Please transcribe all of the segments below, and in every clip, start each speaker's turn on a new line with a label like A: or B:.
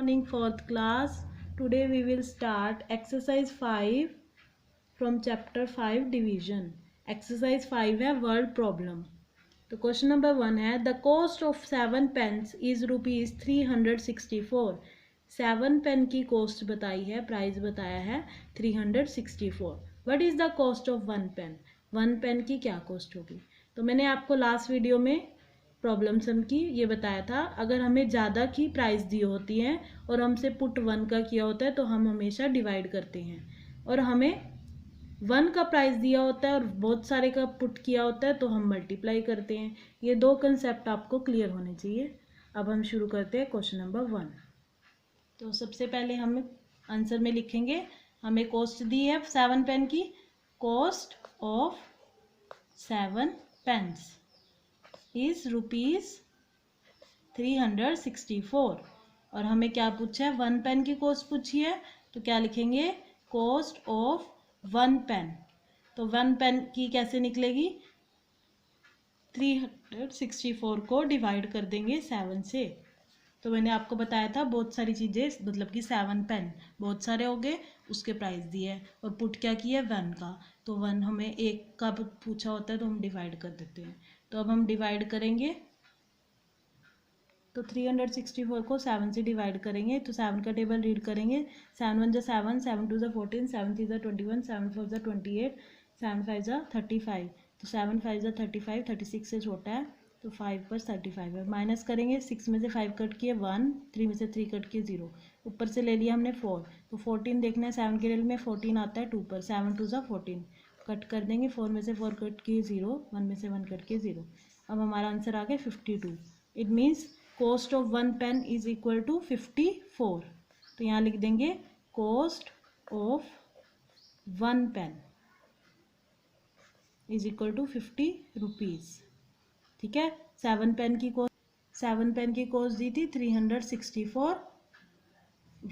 A: morning, 4th class. Today we will start exercise 5 from chapter 5 division. Exercise 5 है word problem. तो question number 1 है the cost of 7 pens is rupees 364. 7 pen की cost बताई है, price बताया है 364. What is the cost of 1 pen? 1 pen की क्या कॉस्ट होगी? तो मैंने आपको लास्ट वीडियो में प्रॉब्लम सम की ये बताया था, अगर हमें ज़्यादा की प्राइस दी होती है और हमसे पुट 1 का किया होता है तो हम हमेशा डिवाइड करते हैं, और हमें 1 का प्राइस दिया होता है और बहुत सारे का पुट किया होता है तो हम मल्टीप्लाई करते हैं. ये दो कंसेप्ट आपको क्लियर होने चाहिए. अब हम शुरू करते हैं क्वेश्चन नंबर 1. तो सबसे पहले हम आंसर में लिखेंगे, हमें कॉस्ट दी है 7 पेन की. Cost of 7 pens is rupees 364. और हमें क्या पूछा है? 1 पेन की कॉस्ट पूछी है, तो क्या लिखेंगे? Cost of 1 pen. तो 1 पेन की कैसे निकलेगी? 364 को डिवाइड कर देंगे 7 से. तो मैंने आपको बताया था बहुत सारी चीज़ें, मतलब कि 7 पेन बहुत सारे हो गए, उसके प्राइस दिए है और पुट क्या किया है? 1 का. तो 1 हमें 1 का पूछा होता है तो हम डिवाइड कर देते हैं. तो अब हम डिवाइड करेंगे, तो 364 को 7 से डिवाइड करेंगे. तो 7 का टेबल रीड करेंगे. 7 1 जा 7, 7 2 जा 14, 7 3 जा 21, 7 4 जा 28, 7 5 जा 35. तो 7 5 जा 35, 36 से छोटा है तो 5 पर 35 है. माइनस करेंगे, 6 में से 5 कट किए 1, 3 में से 3 कट किए 0, ऊपर से ले लिया हमने 4. तो 14 देखना है, 7 के टेबल में 14 आता है 2 पर. 7 2 जा 14, कट कर देंगे. 4 में से 4 कट किए 0, 1 में से 1 कट किए 0. अब हमारा आंसर आ गया 52. It means cost of 1 pen is equal to 54. तो यहाँ लिख देंगे cost of 1 pen is equal to 50 rupees. ठीक है. 7 पेन की कॉस्ट दी थी 364.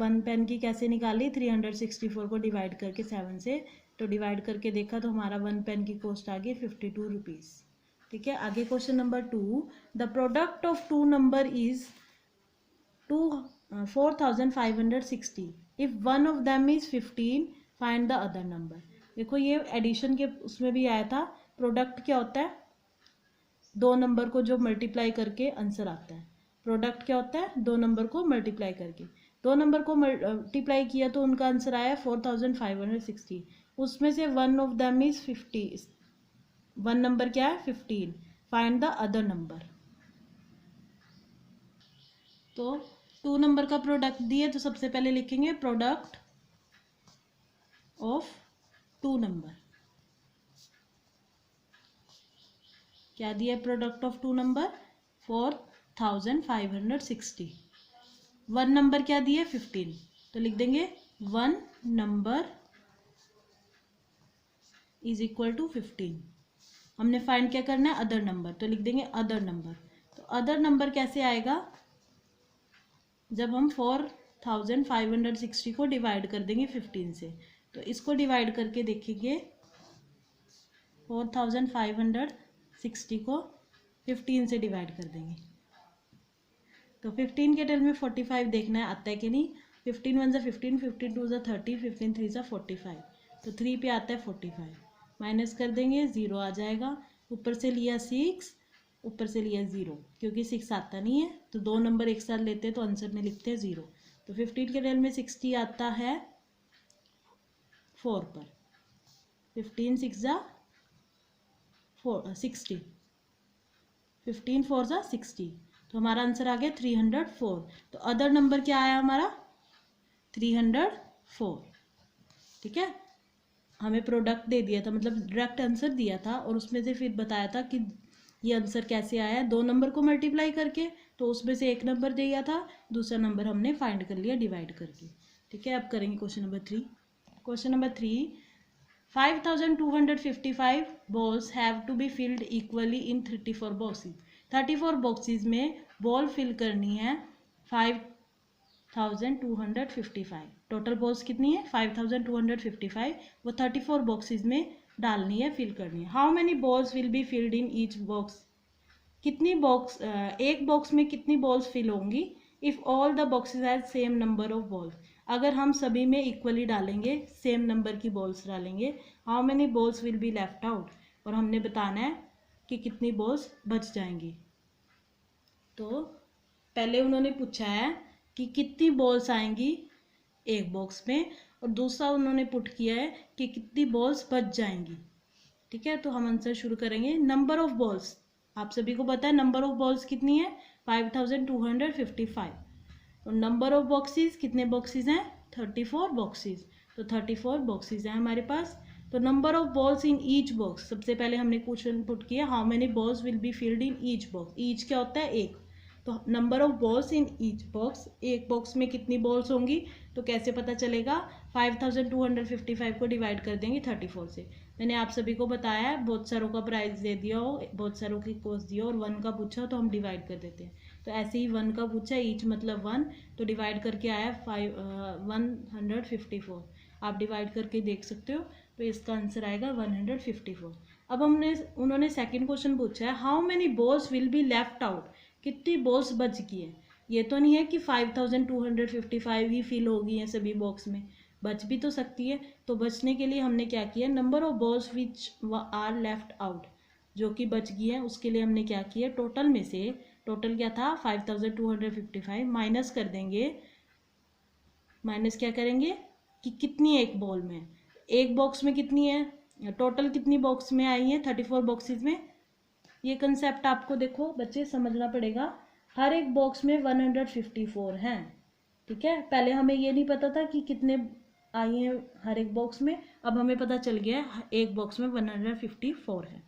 A: 1 पेन की कैसे निकाली? 364 को डिवाइड करके 7 से. तो डिवाइड करके देखा तो हमारा 1 पेन की कॉस्ट आ गई 52 रुपीज़. ठीक है. आगे question number 2. The product of 2 number is 4560. If one of them is 15, find the other number. देखो ये एडिशन के उसमें भी आया था. प्रोडक्ट क्या होता है? 2 नंबर को जो मल्टीप्लाई करके आंसर आता है. प्रोडक्ट क्या होता है? 2 नंबर को मल्टीप्लाई करके. 2 नंबर को मल्टीप्लाई किया तो उनका आंसर आया 4560. उसमें से one of them is 50. 1 number क्या है? 15. Find the other number. तो 2 नंबर का प्रोडक्ट दिए तो सबसे पहले लिखेंगे प्रोडक्ट ऑफ 2 नंबर. क्या दिया प्रोडक्ट ऑफ 2 नंबर? 4560. 1 नंबर क्या दिया? 15. तो लिख देंगे 1 नंबर इज इक्वल टू 15. हमने फाइंड क्या करना है? Other number. तो लिख देंगे अदर नंबर. तो अदर नंबर कैसे आएगा? जब हम 4560 को डिवाइड कर देंगे 15 से. तो इसको डिवाइड करके देखेंगे, 4560 को 15 से डिवाइड कर देंगे. तो 15 के टेल में 45 देखना है आता है कि नहीं. 15 1 जा 15, 15 2 जा 30, 15 3 जा 45. तो 3 पे आता है 45. माइनस कर देंगे, 0 आ जाएगा. ऊपर से लिया 6, ऊपर से लिया 0, क्योंकि 6 आता नहीं है तो 2 नंबर एक साथ लेते हैं तो आंसर में लिखते हैं 0. तो 15 के टेल में 60 आता है 4 पर. 15 6 जा 60, 15 4 जा 60. तो हमारा आंसर आ गया 304. तो अदर नंबर क्या आया हमारा? 304. ठीक है. हमें प्रोडक्ट दे दिया था, मतलब डायरेक्ट आंसर दिया था, और उसमें से फिर बताया था कि ये आंसर कैसे आया है. 2 नंबर को मल्टीप्लाई करके, तो उसमें से एक नंबर दिया था, दूसरा नंबर हमने फाइंड कर लिया डिवाइड करके. ठीक है. अब करेंगे question number 3. Question number 3. 5255 balls have to be filled equally in 34 boxes. 34 boxes में बॉल फिल करनी है 5255. टोटल बॉल्स कितनी है? 5255. वो 34 बॉक्सेस में डालनी है, फिल करनी है. How many balls will be filled in each box. कितनी बॉक्स, एक बॉक्स में कितनी बॉल्स फिल होंगी if all the boxes has same number of balls, अगर हम सभी में इक्वली डालेंगे, सेम नंबर की बॉल्स डालेंगे, how many balls will be left out, और हमने बताना है कि कितनी बॉल्स बच जाएंगी। तो पहले उन्होंने पूछा है कि कितनी बॉल्स आएंगी एक बॉक्स में, और दूसरा उन्होंने पुट किया है कि कितनी बॉल्स बच जाएंगी। ठीक है, तो हम आंसर शुरू करेंगे। नंबर ऑफ बॉल्स, आप सभी को पता है नंबर ऑफ बॉल्स कितनी है, 5255। और नंबर ऑफ बॉक्सेस, कितने बॉक्सेस हैं, 34 बॉक्सेस। तो 34 बॉक्सेस हैं हमारे पास। तो number of balls in each box, सबसे पहले हमने क्वेश्चन पुट किया how many balls will be filled in each box. Each क्या होता है, एक। तो number of balls in each box, एक बॉक्स में कितनी बॉल्स होंगी, तो कैसे पता चलेगा, 5255 को डिवाइड कर देंगे 34 से। मैंने आप सभी को बताया है, बहुत सारों का प्राइस दे दिया हो, बहुत सारों की कॉस्ट दिया और 1 का पूछा तो हम डिवाइड कर देते हैं। तो ऐसे ही 1 का पूछा, ईच मतलब 1, तो डिवाइड करके आया 154। आप डिवाइड करके देख सकते हो, तो इसका आंसर आएगा 154। अब उन्होंने सेकंड क्वेश्चन पूछा है how many balls will be left out, कितनी बॉल्स बच गई है। ये तो नहीं है कि 5255 ही फिल होगी हैं सभी बॉक्स में, बच भी तो सकती है। तो बचने के लिए हमने क्या किया, number of balls which are left out, जो कि बच गई है उसके लिए हमने क्या किया, टोटल में से, टोटल क्या था 5255, माइनस कर देंगे, माइनस क्या करेंगे कि कितनी एक बॉल में, एक बॉक्स में कितनी है, टोटल कितनी बॉक्स में आई है, 34 बॉक्सेस में। ये कंसेप्ट आपको देखो बच्चे समझना पड़ेगा, हर एक बॉक्स में 154 हैं। ठीक है, पहले हमें ये नहीं पता था कि कितने आई हैं हर एक बॉक्स में, अब हमें पता चल गया है एक बॉक्स में 154 है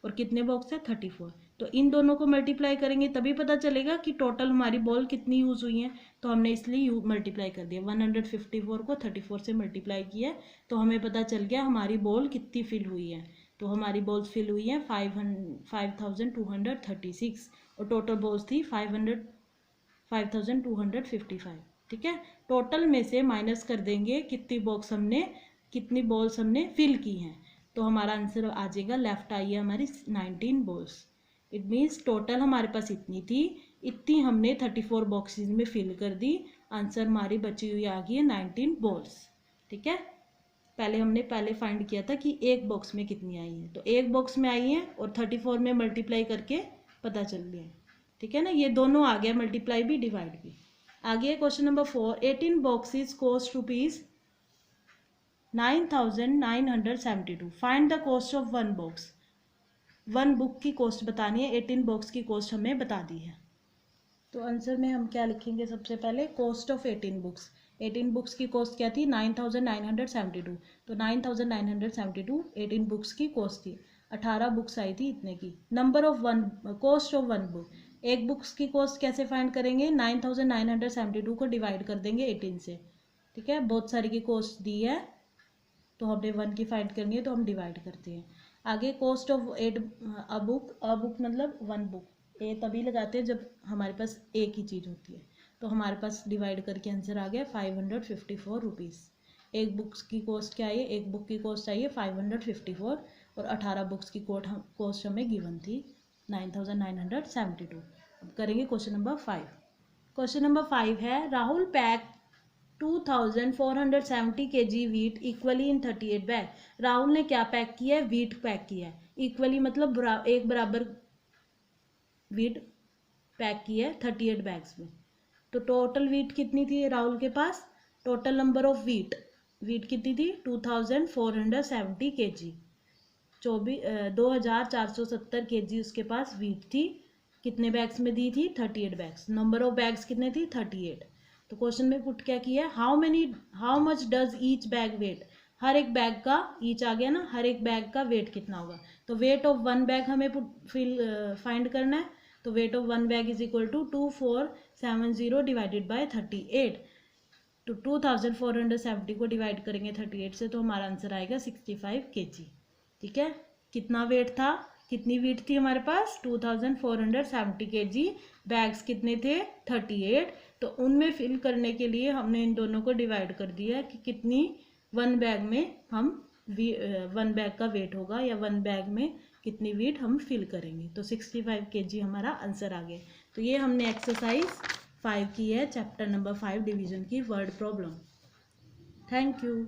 A: और कितने बॉक्स है, 34। तो इन दोनों को मल्टीप्लाई करेंगे तभी पता चलेगा कि टोटल हमारी बॉल कितनी यूज़ हुई है। तो हमने इसलिए मल्टीप्लाई कर दिया, 154 को 34 से मल्टीप्लाई किया, तो हमें पता चल गया हमारी बॉल कितनी फिल हुई है। तो हमारी बॉल्स फिल हुई हैं 5236 और टोटल बॉल्स थी 5255। ठीक है, टोटल में से माइनस कर देंगे कितनी बॉल्स हमने फिल की हैं, तो हमारा आंसर आ जाएगा, लेफ्ट आई है हमारी 19 बॉल्स। इट मीन्स टोटल हमारे पास इतनी थी, इतनी हमने 34 बॉक्सेस में फिल कर दी, आंसर हमारी बची हुई आ गई है 19 बॉल्स। ठीक है, पहले फाइंड किया था कि एक बॉक्स में कितनी आई है, तो एक बॉक्स में आई है और 34 में मल्टीप्लाई करके पता चल गया। ठीक है ना, ये दोनों आ गया, मल्टीप्लाई भी डिवाइड भी। आगे question number 4, 18 boxes cost ₹9,972, find the cost of one box. One book की कॉस्ट बतानी है, 18 बॉक्स की कॉस्ट हमें बता दी है। तो आंसर में हम क्या लिखेंगे, सबसे पहले कॉस्ट ऑफ 18 बुक्स। 18 बुक्स की कॉस्ट क्या थी, 9,972। तो 9,972 18 बुक्स की कॉस्ट थी, 18 बुक्स आई थी इतने की। Number of one, cost of one book, एक बुक्स की कॉस्ट कैसे फाइंड करेंगे, 9,972 को डिवाइड कर देंगे 18 से। ठीक है, बहुत सारी की कॉस्ट दी है तो हमने 1 की फाइंड करनी है तो हम डिवाइड करते हैं। आगे कॉस्ट ऑफ अ बुक मतलब 1 बुक, ए तभी लगाते हैं जब हमारे पास एक ही चीज़ होती है। तो हमारे पास डिवाइड करके आंसर आ गया 554 रुपीज़। एक बुक्स की कॉस्ट क्या आई है, एक बुक की कॉस्ट आई है 554 और 18 बुक्स की कॉस्ट हमें गिवन थी 9,972। अब करेंगे क्वेश्चन नंबर 5। क्वेश्चन नंबर 5 है, Rahul pack 2,470 kg wheat equally in 38 bag. Rahul ने क्या पैक किया है, वीट पैक किया है। इक्वली मतलब एक बराबर वीट पैक की है 38 बैग्स में। तो टोटल वीट कितनी थी राहुल के पास, टोटल नंबर ऑफ वीट कितनी थी 2,470 kg, 2,470 kg उसके पास वीट थी। कितने बैग्स में दी थी, 38 बैग्स। नंबर ऑफ बैग्स कितने थी, 38। तो क्वेश्चन में पुट क्या किया, how much does each bag weight, हर एक बैग का, ईच आ गया ना, हर एक बैग का वेट कितना होगा। तो वेट ऑफ वन बैग हमें फाइंड करना है। तो weight of one bag is equal to 2470 divided by 38। तो 2,470 को डिवाइड करेंगे 38 से तो हमारा आंसर आएगा 65 kg। ठीक है, कितना वेट था, कितनी वीट थी हमारे पास, 2,470 kg। बैग्स कितने थे, 38। तो उनमें फिल करने के लिए हमने इन दोनों को डिवाइड कर दिया कि कितनी वन बैग में हम वन बैग का वेट होगा या वन बैग में कितनी वीट हम फिल करेंगे। तो 65 kg हमारा आंसर आ गया। तो ये हमने एक्सरसाइज 5 की है, चैप्टर नंबर 5 डिवीजन की वर्ड प्रॉब्लम। Thank you.